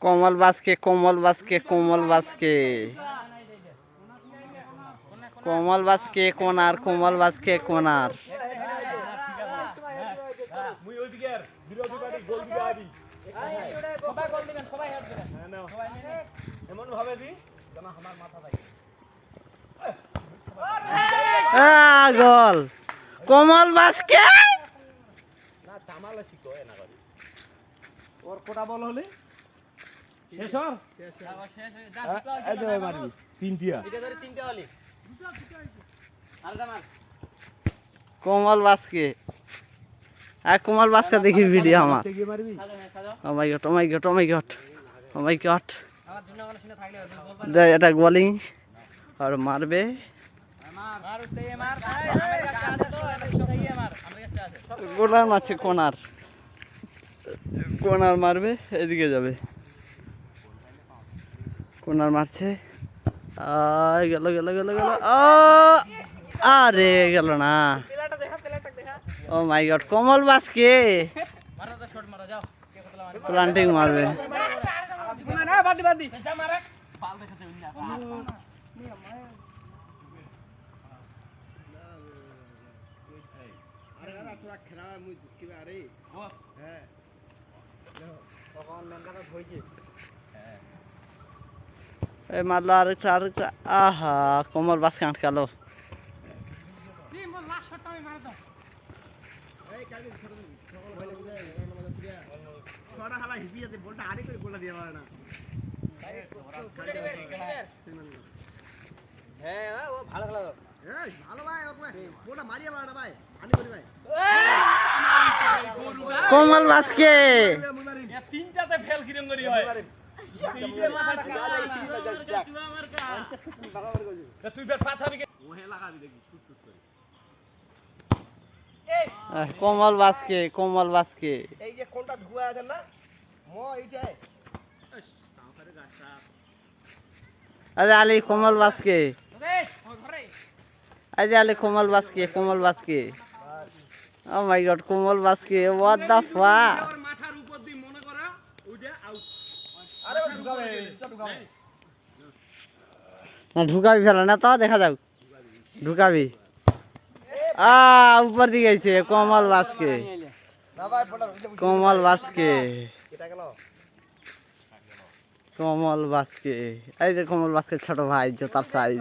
কোমল বাসকে কোমল বাসকে কোমল বাসকে কোমল বাসকে কোনার কোমল বাসকে কোনার গোল কোমল বাসকে ওর কোটা বল হলে শেষ হর মারবি তিনটিয়া কোমল বাসকে আর কোমল বাসকে দেখি ভিডিও আমার ও মাই গড ও মাই গড ও মাই গড ও মাই গড এটা গোলিং আর মারবে কোনার মারছে কোনার কোনার মারবে এদিকে যাবে কোনার মারছে গেল গেল গেল গেল আরে গেল না ও মাই গড কোমল বাসকে প্লান্টিং মারবে মারলো আরেকটা আরেকটা আহা কোমল বাসকে আটকালো কোমল বাসকে তিনটাতে ফেল কিরম করি হয় তুই ফের পাথাবি ওহে লাগাবি দেখি শুট শুট করে কোমল বাসকে কোমল বাসকে এই যে কোনটা ধুয়া আছে না মো এইটাই আরে আলী কোমল বাসকে আরে আলী কোমল বাসকে কোমল বাসকে ও মাই গড কোমল বাসকে হোয়াট দা ফাক মাথার উপর দিয়ে মনে করা ওইটা আউট আরে ও ঢুকাবে ঢুকাবে না ঢুকাবি ফেলা না তো দেখা যাক ঢুকাবি উপর দিকে গেছে কোমল বাসকে না ভাই ফটো কোমল বাসকে কেটা গেল কোমল বাসকে এই যে কোমল বাসকে ছোট ভাই জোতার সাইজ